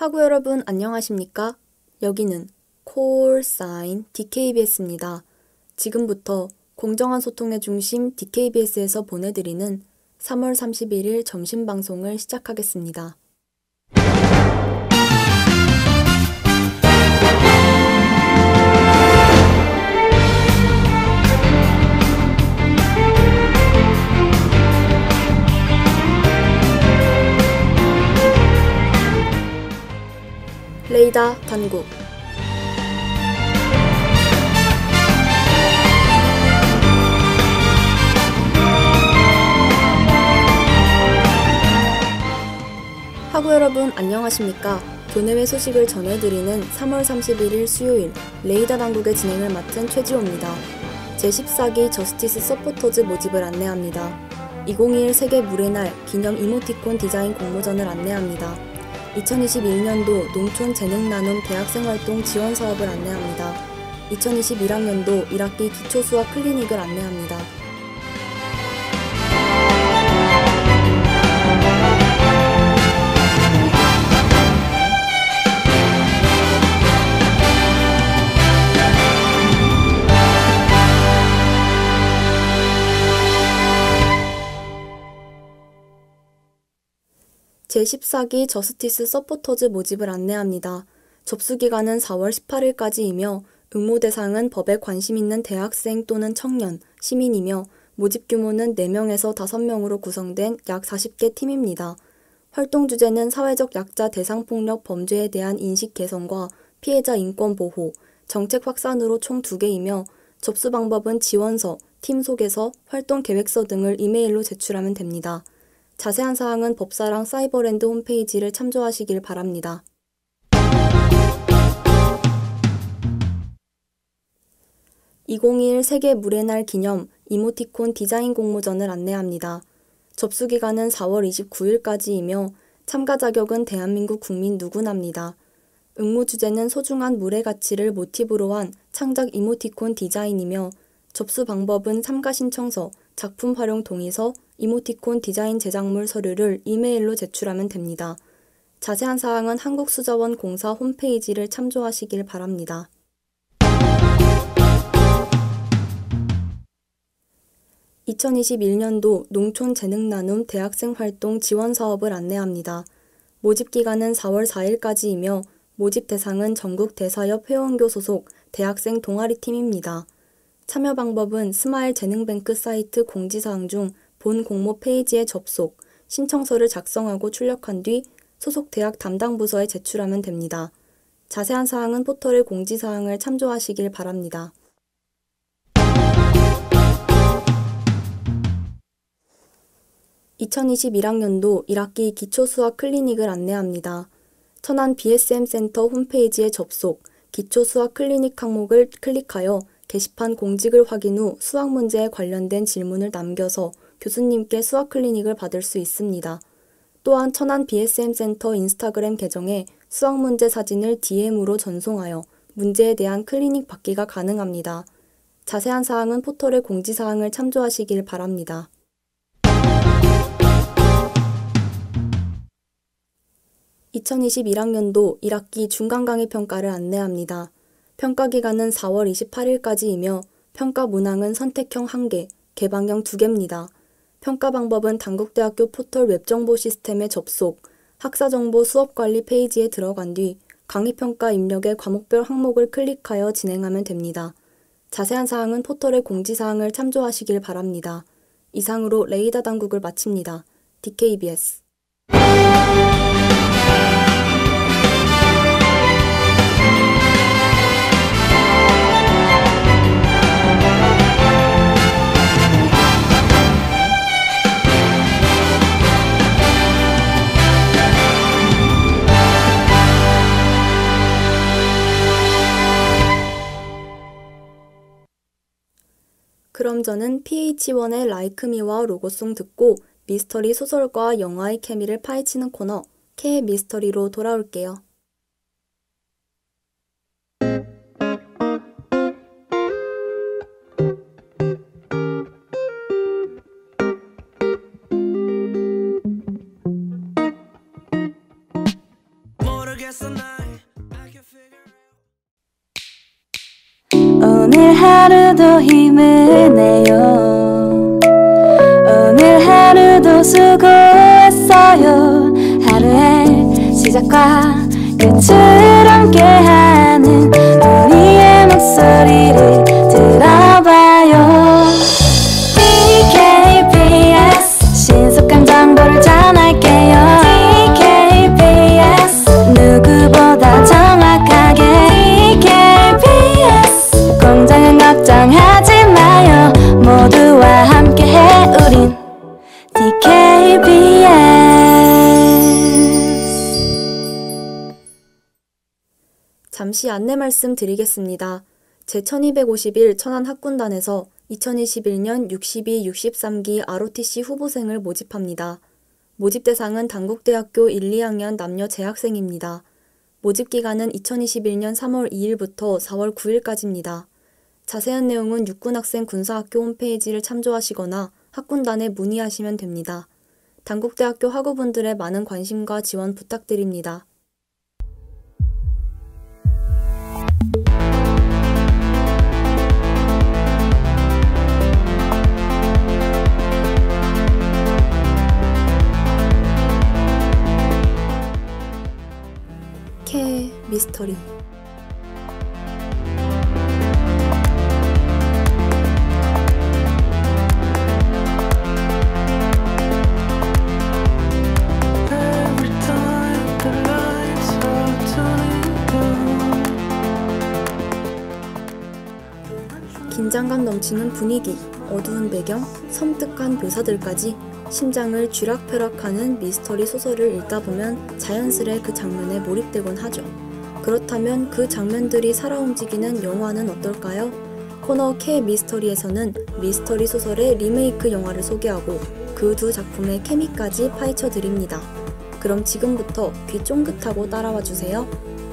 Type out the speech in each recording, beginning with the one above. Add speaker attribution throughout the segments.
Speaker 1: 학우 여러분 안녕하십니까? 여기는 콜사인 DKBS입니다. 지금부터 공정한 소통의 중심 DKBS에서 보내드리는 3월 31일 점심 방송을 시작하겠습니다. 레이다 단국 학우 여러분 안녕하십니까? 교내외 소식을 전해드리는 3월 31일 수요일 레이다 단국의 진행을 맡은 최지호입니다. 제14기 저스티스 서포터즈 모집을 안내합니다. 2021 세계 물의 날 기념 이모티콘 디자인 공모전을 안내합니다. 2021년도 농촌 재능 나눔 대학생활동 지원 사업을 안내합니다. 2021학년도 1학기 기초수학 클리닉을 안내합니다. 제14기 저스티스 서포터즈 모집을 안내합니다. 접수기간은 4월 18일까지이며 응모 대상은 법에 관심 있는 대학생 또는 청년, 시민이며 모집 규모는 4명에서 5명으로 구성된 약 40개 팀입니다. 활동 주제는 사회적 약자 대상폭력 범죄에 대한 인식 개선과 피해자 인권 보호, 정책 확산으로 총 2개이며 접수 방법은 지원서, 팀 소개서, 활동 계획서 등을 이메일로 제출하면 됩니다. 자세한 사항은 법사랑 사이버랜드 홈페이지를 참조하시길 바랍니다. (2021) 세계 물의 날 기념 이모티콘 디자인 공모전을 안내합니다. 접수기간은 4월 29일까지이며 참가 자격은 대한민국 국민 누구나입니다. 응모 주제는 소중한 물의 가치를 모티브로 한 창작 이모티콘 디자인이며 접수 방법은 참가 신청서, 작품 활용 동의서, 이모티콘 디자인 제작물 서류를 이메일로 제출하면 됩니다. 자세한 사항은 한국수자원 공사 홈페이지를 참조하시길 바랍니다. (2021년도) 농촌 재능 나눔 대학생 활동 지원 사업을 안내합니다. 모집 기간은 4월 4일까지이며 모집 대상은 전국 대사협 회원교 소속 대학생 동아리 팀입니다. 참여 방법은 스마일 재능뱅크 사이트 공지사항 중 본 공모 페이지에 접속, 신청서를 작성하고 출력한 뒤 소속 대학 담당 부서에 제출하면 됩니다. 자세한 사항은 포털의 공지사항을 참조하시길 바랍니다. (2021학년도) 1학기 기초수학 클리닉을 안내합니다. 천안 BSM 센터 홈페이지에 접속, 기초수학 클리닉 항목을 클릭하여 게시판 공직을 확인 후 수학 문제에 관련된 질문을 남겨서 교수님께 수학 클리닉을 받을 수 있습니다. 또한 천안 BSM 센터 인스타그램 계정에 수학 문제 사진을 DM으로 전송하여 문제에 대한 클리닉 받기가 가능합니다. 자세한 사항은 포털의 공지사항을 참조하시길 바랍니다. (2021학년도) 1학기 중간 강의 평가를 안내합니다. 평가 기간은 4월 28일까지이며 평가 문항은 선택형 1개, 개방형 2개입니다. 평가 방법은 단국대학교 포털 웹정보 시스템에 접속, 학사정보 수업관리 페이지에 들어간 뒤 강의평가 입력의 과목별 항목을 클릭하여 진행하면 됩니다. 자세한 사항은 포털의 공지사항을 참조하시길 바랍니다. 이상으로 레이다 단국을 마칩니다. DKBS 그럼 저는 PH1의 Like Me와 로고송 듣고 미스터리 소설과 영화의 케미를 파헤치는 코너 K의 미스터리로 돌아올게요.
Speaker 2: 하루도 힘을 내요. 오늘 하루도 수고했어요. 하루의 시작과 끝을 함께하는 우리의 목소리를 들어봐요. KBS 신속한 정보를 전할게요. KBS 누구보다 정확하게 KBS 공장은 걱정하지 마요. 모두와 함께해 우린 DKBS.
Speaker 1: 잠시 안내 말씀 드리겠습니다. 제1251 천안학군단에서 2021년 62-63기 ROTC 후보생을 모집합니다. 모집 대상은 단국대학교 1, 2학년 남녀 재학생입니다. 모집 기간은 2021년 3월 2일부터 4월 9일까지입니다. 자세한 내용은 육군학생 군사학교 홈페이지를 참조하시거나 학군단에 문의하시면 됩니다. 단국대학교 학우분들의 많은 관심과 지원 부탁드립니다. K 미스터리. 긴장감 넘치는 분위기, 어두운 배경, 섬뜩한 묘사들까지 심장을 쥐락펴락하는 미스터리 소설을 읽다 보면 자연스레 그 장면에 몰입되곤 하죠. 그렇다면 그 장면들이 살아 움직이는 영화는 어떨까요? 코너 K 미스터리에서는 미스터리 소설의 리메이크 영화를 소개하고 그 두 작품의 케미까지 파헤쳐 드립니다. 그럼 지금부터 귀 쫑긋하고 따라와 주세요.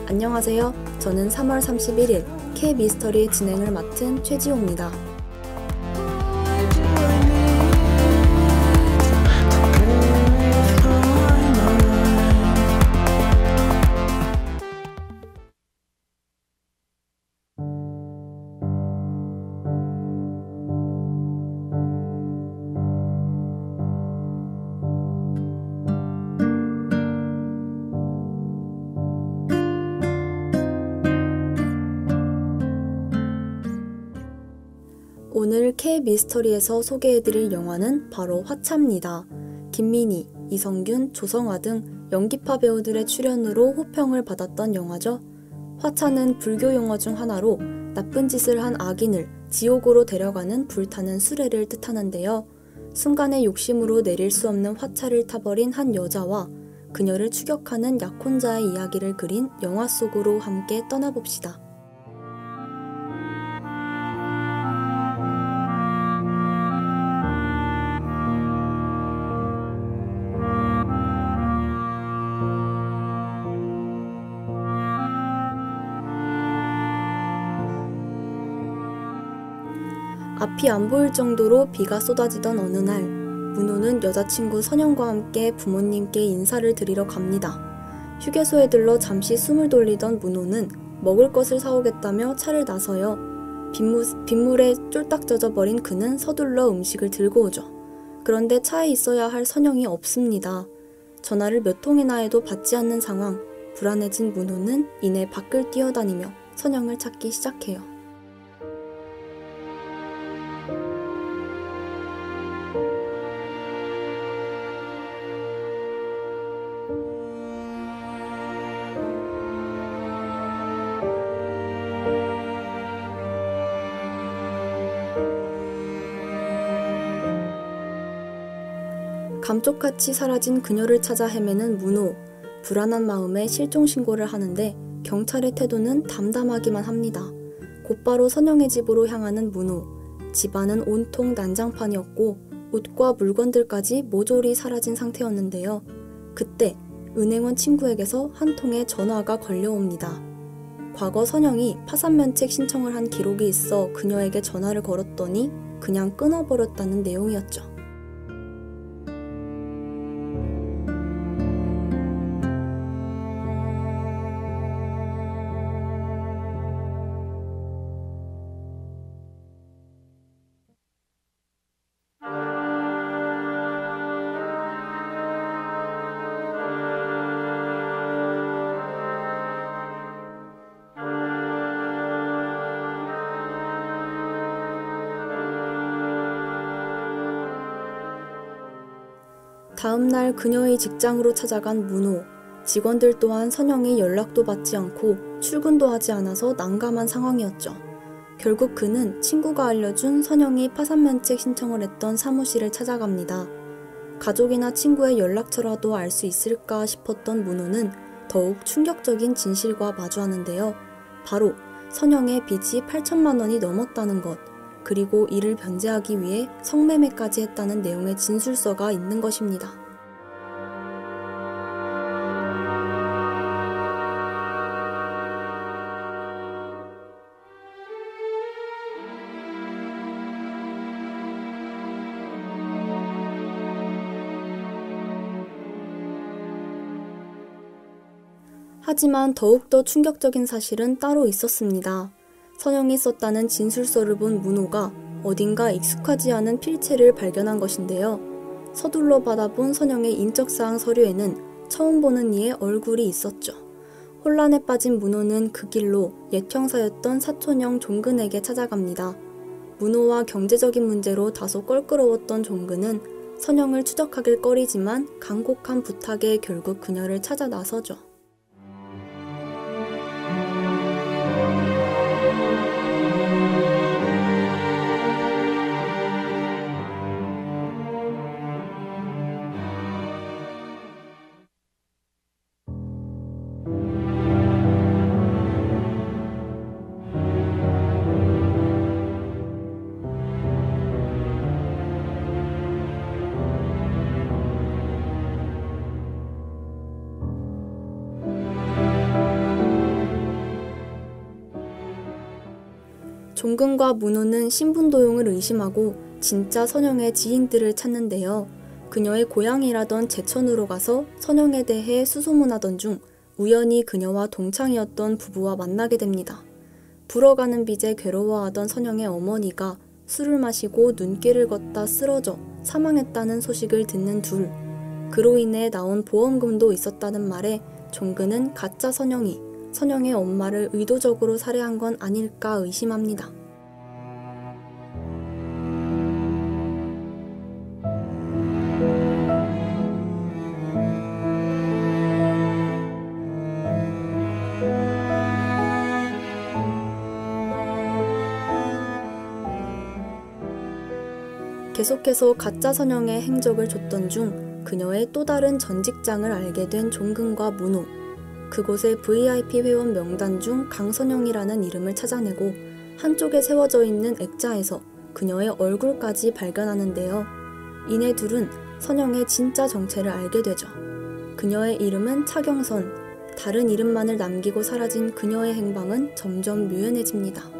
Speaker 1: 안녕하세요. 저는 3월 31일 K 미스터리의 진행을 맡은 최지호입니다. 오늘 K 미스터리에서 소개해드릴 영화는 바로 화차입니다. 김민희, 이성균, 조성아 등 연기파 배우들의 출연으로 호평을 받았던 영화죠. 화차는 불교 용어 중 하나로 나쁜 짓을 한 악인을 지옥으로 데려가는 불타는 수레를 뜻하는데요. 순간의 욕심으로 내릴 수 없는 화차를 타버린 한 여자와 그녀를 추격하는 약혼자의 이야기를 그린 영화 속으로 함께 떠나봅시다. 앞이 안 보일 정도로 비가 쏟아지던 어느 날, 문호는 여자친구 선영과 함께 부모님께 인사를 드리러 갑니다. 휴게소에 들러 잠시 숨을 돌리던 문호는 먹을 것을 사오겠다며 차를 나서요. 빗물에 쫄딱 젖어버린 그는 서둘러 음식을 들고 오죠. 그런데 차에 있어야 할 선영이 없습니다. 전화를 몇 통이나 해도 받지 않는 상황, 불안해진 문호는 이내 밖을 뛰어다니며 선영을 찾기 시작해요. 감쪽같이 사라진 그녀를 찾아 헤매는 문호. 불안한 마음에 실종신고를 하는데 경찰의 태도는 담담하기만 합니다. 곧바로 선영의 집으로 향하는 문호. 집안은 온통 난장판이었고 옷과 물건들까지 모조리 사라진 상태였는데요. 그때 은행원 친구에게서 한 통의 전화가 걸려옵니다. 과거 선영이 파산면책 신청을 한 기록이 있어 그녀에게 전화를 걸었더니 그냥 끊어버렸다는 내용이었죠. 다음날 그녀의 직장으로 찾아간 문호. 직원들 또한 선영이 연락도 받지 않고 출근도 하지 않아서 난감한 상황이었죠. 결국 그는 친구가 알려준 선영이 파산면책 신청을 했던 사무실을 찾아갑니다. 가족이나 친구의 연락처라도 알 수 있을까 싶었던 문호는 더욱 충격적인 진실과 마주하는데요. 바로 선영의 빚이 8천만 원이 넘었다는 것, 그리고 이를 변제하기 위해 성매매까지 했다는 내용의 진술서가 있는 것입니다. 하지만 더욱더 충격적인 사실은 따로 있었습니다. 선영이 썼다는 진술서를 본 문호가 어딘가 익숙하지 않은 필체를 발견한 것인데요. 서둘러 받아본 선영의 인적사항 서류에는 처음 보는 이의 얼굴이 있었죠. 혼란에 빠진 문호는 그 길로 옛 형사였던 사촌형 종근에게 찾아갑니다. 문호와 경제적인 문제로 다소 껄끄러웠던 종근은 선영을 추적하길 꺼리지만 간곡한 부탁에 결국 그녀를 찾아 나서죠. 종근과 문호는 신분도용을 의심하고 진짜 선영의 지인들을 찾는데요. 그녀의 고향이라던 제천으로 가서 선영에 대해 수소문하던 중 우연히 그녀와 동창이었던 부부와 만나게 됩니다. 불어가는 빚에 괴로워하던 선영의 어머니가 술을 마시고 눈길을 걷다 쓰러져 사망했다는 소식을 듣는 둘. 그로 인해 나온 보험금도 있었다는 말에 종근은 가짜 선영의 엄마를 의도적으로 살해한 건 아닐까 의심합니다. 계속해서 가짜 선영의 행적을 줬던 중 그녀의 또 다른 전 직장을 알게 된 종근과 문호. 그곳의 VIP 회원 명단 중 강선영이라는 이름을 찾아내고 한쪽에 세워져 있는 액자에서 그녀의 얼굴까지 발견하는데요. 이내 둘은 선영의 진짜 정체를 알게 되죠. 그녀의 이름은 차경선. 다른 이름만을 남기고 사라진 그녀의 행방은 점점 묘연해집니다.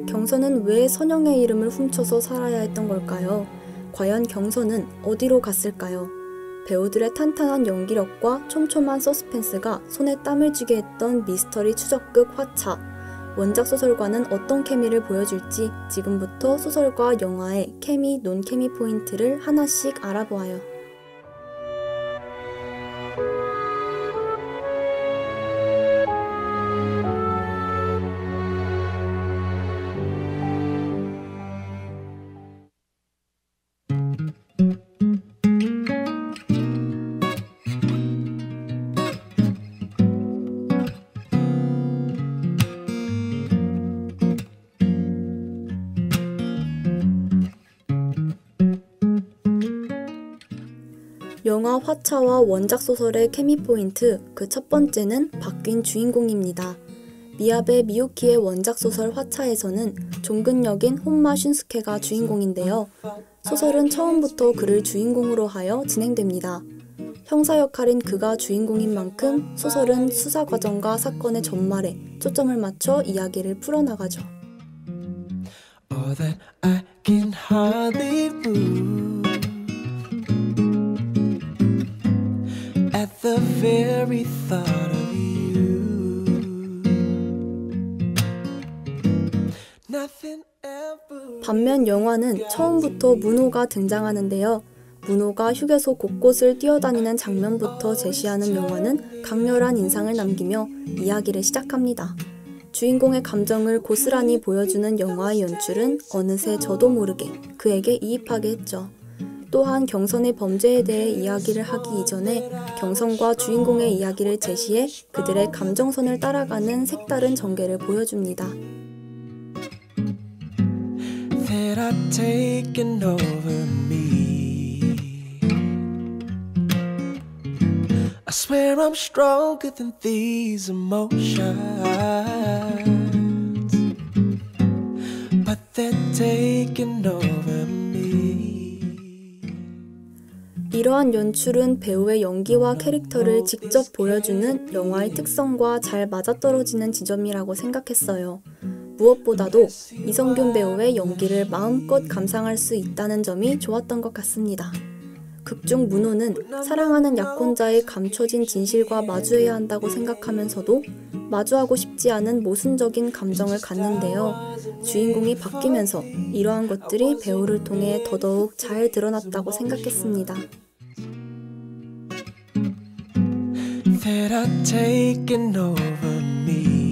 Speaker 1: 경선은 왜 선영의 이름을 훔쳐서 살아야 했던 걸까요? 과연 경선은 어디로 갔을까요? 배우들의 탄탄한 연기력과 촘촘한 서스펜스가 손에 땀을 쥐게 했던 미스터리 추적극 화차. 원작 소설과는 어떤 케미를 보여줄지 지금부터 소설과 영화의 케미, 논케미 포인트를 하나씩 알아보아요. 영화 화차와 원작 소설의 케미 포인트, 그 첫 번째는 바뀐 주인공입니다. 미야베 미유키의 원작 소설 화차에서는 종근 역인 혼마 슌스케가 주인공인데요. 소설은 처음부터 그를 주인공으로 하여 진행됩니다. 형사 역할인 그가 주인공인 만큼 소설은 수사 과정과 사건의 전말에 초점을 맞춰 이야기를 풀어나가죠. All that I can hardly move. At the very thought of you. 반면 영화는 처음부터 문호가 등장하는데요. 문호가 휴게소 곳곳을 뛰어다니는 장면부터 제시하는 영화는 강렬한 인상을 남기며 이야기를 시작합니다. 주인공의 감정을 고스란히 보여주는 영화의 연출은 어느새 저도 모르게 그에게 이입하게 했죠. 또한 경선의 범죄에 대해 이야기를 하기 이전에 경선과 주인공의 이야기를 제시해 그들의 감정선을 따라가는 색다른 전개를 보여줍니다.
Speaker 3: That I've taken over me. I swear I'm stronger than these emotions, but they're taking over me.
Speaker 1: 이러한 연출은 배우의 연기와 캐릭터를 직접 보여주는 영화의 특성과 잘 맞아떨어지는 지점이라고 생각했어요. 무엇보다도 이성균 배우의 연기를 마음껏 감상할 수 있다는 점이 좋았던 것 같습니다. 극중 문호는 사랑하는 약혼자의 감춰진 진실과 마주해야 한다고 생각하면서도 마주하고 싶지 않은 모순적인 감정을 갖는데요. 주인공이 바뀌면서 이러한 것들이 배우를 통해 더더욱 잘 드러났다고 생각했습니다.
Speaker 3: That I've taken over me.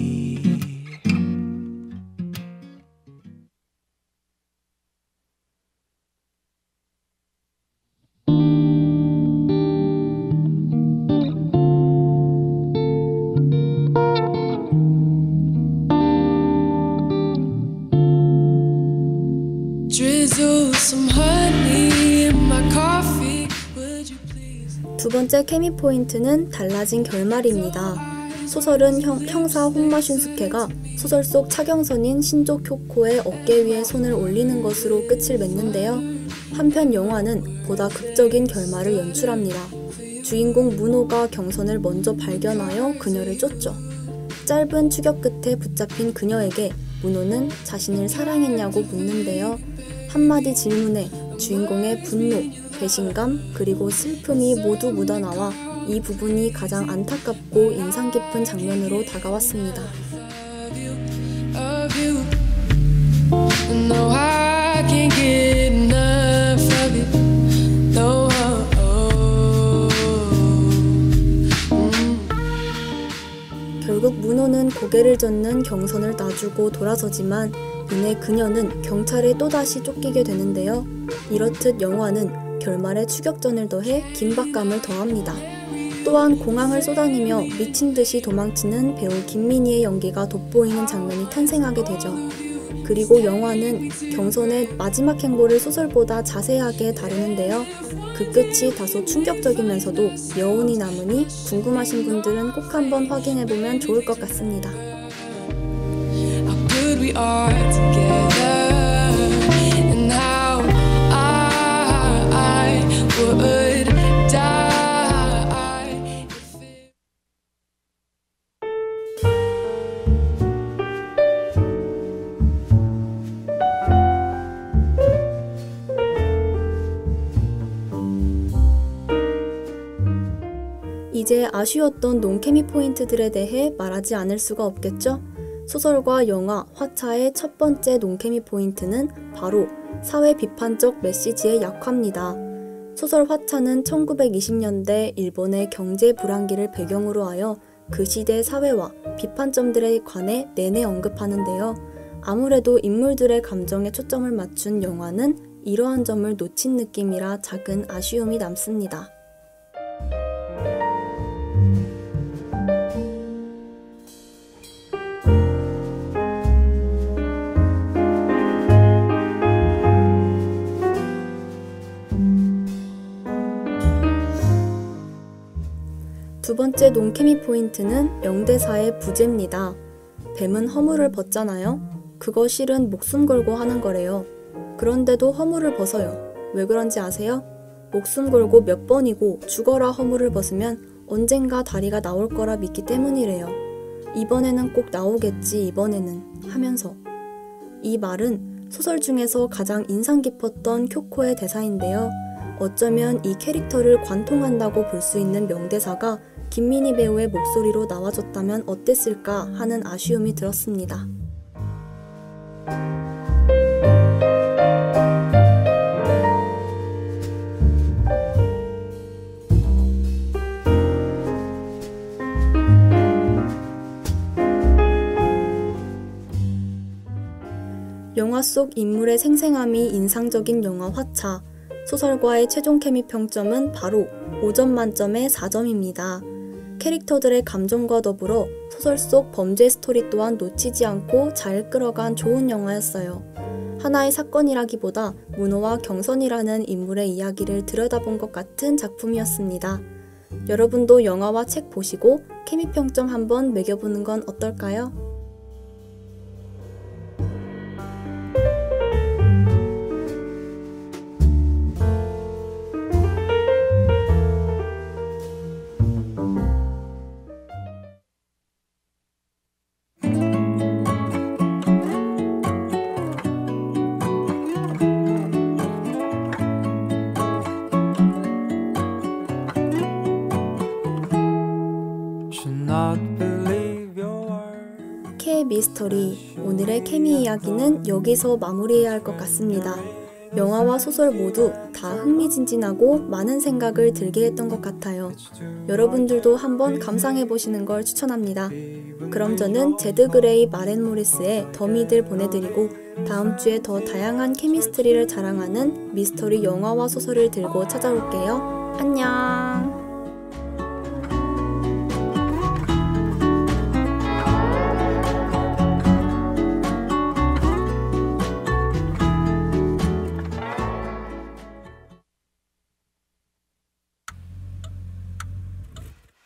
Speaker 3: Drizzle some honey in my coffee. Would you please?
Speaker 1: 두 번째 케미 포인트는 달라진 결말입니다. 소설은 형사 혼마 슌스케가 소설 속 차경선인 신조 쿄코의 어깨 위에 손을 올리는 것으로 끝을 맺는데요. 한편 영화는 보다 극적인 결말을 연출합니다. 주인공 문호가 경선을 먼저 발견하여 그녀를 쫓죠. 짧은 추격 끝에 붙잡힌 그녀에게 문호는 자신을 사랑했냐고 묻는데요. 한마디 질문에 주인공의 분노, 배신감, 그리고 슬픔이 모두 묻어나와 이 부분이 가장 안타깝고 인상 깊은 장면으로 다가왔습니다.
Speaker 3: No, I can't get enough of it. No,
Speaker 1: 결국 문호는 고개를 젓는 경선을 놔주고 돌아서지만 이내 그녀는 경찰에 또다시 쫓기게 되는데요. 이렇듯 영화는 결말에 추격전을 더해 긴박감을 더합니다. 또한 공항을 쏘다니며 미친 듯이 도망치는 배우 김민희의 연기가 돋보이는 장면이 탄생하게 되죠. 그리고 영화는 경선의 마지막 행보를 소설보다 자세하게 다루는데요. 그 끝이 다소 충격적이면서도 여운이 남으니 궁금하신 분들은 꼭 한번 확인해보면 좋을 것 같습니다.
Speaker 3: how good we are together, and how I would die.
Speaker 1: 이제 아쉬웠던 논케미 포인트들에 대해 말하지 않을 수가 없겠죠? 소설과 영화, 화차의 첫 번째 논케미 포인트는 바로 사회 비판적 메시지의 약화입니다. 소설 화차는 1920년대 일본의 경제 불황기를 배경으로 하여 그 시대 사회와 비판점들에 관해 내내 언급하는데요. 아무래도 인물들의 감정에 초점을 맞춘 영화는 이러한 점을 놓친 느낌이라 작은 아쉬움이 남습니다. 두 번째 논케미 포인트는 명대사의 부재입니다. 뱀은 허물을 벗잖아요. 그거 실은 목숨 걸고 하는 거래요. 그런데도 허물을 벗어요. 왜 그런지 아세요? 목숨 걸고 몇 번이고 죽어라 허물을 벗으면 언젠가 다리가 나올 거라 믿기 때문이래요. 이번에는 꼭 나오겠지 이번에는 하면서. 이 말은 소설 중에서 가장 인상 깊었던 쿄코의 대사인데요. 어쩌면 이 캐릭터를 관통한다고 볼 수 있는 명대사가 김민희 배우의 목소리로 나와줬다면 어땠을까 하는 아쉬움이 들었습니다. 영화 속 인물의 생생함이 인상적인 영화 화차. 소설과의 최종 케미 평점은 바로 5점 만점에 4점입니다. 캐릭터들의 감정과 더불어 소설 속 범죄 스토리 또한 놓치지 않고 잘 끌어간 좋은 영화였어요. 하나의 사건이라기보다 문호와 경선이라는 인물의 이야기를 들여다본 것 같은 작품이었습니다. 여러분도 영화와 책 보시고 케미 평점 한번 매겨보는 건 어떨까요? K 미스터리, 오늘의 케미 이야기는 여기서 마무리해야 할 것 같습니다. 영화와 소설 모두 다 흥미진진하고 많은 생각을 들게 했던 것 같아요. 여러분들도 한번 감상해보시는 걸 추천합니다. 그럼 저는 제드 그레이 마렌 모리스의 더미들 보내드리고 다음 주에 더 다양한 케미스트리를 자랑하는 미스터리 영화와 소설을 들고 찾아올게요. 안녕!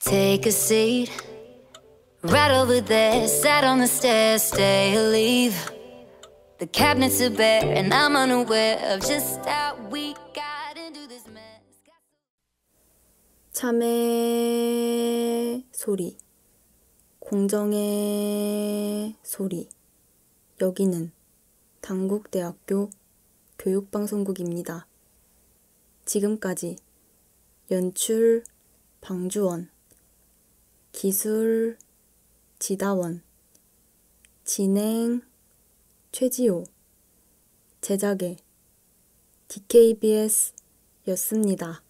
Speaker 2: Take a seat, right over there, sat on the stairs, stay or leave. The cabinets are bare and I'm unaware of just how we got into this mess.
Speaker 1: 참의 소리, 공정의 소리. 여기는 당국대학교 교육방송국입니다. 지금까지 연출 방주원, 기술 지다원, 진행 최지호, 제작의 DKBS 였습니다.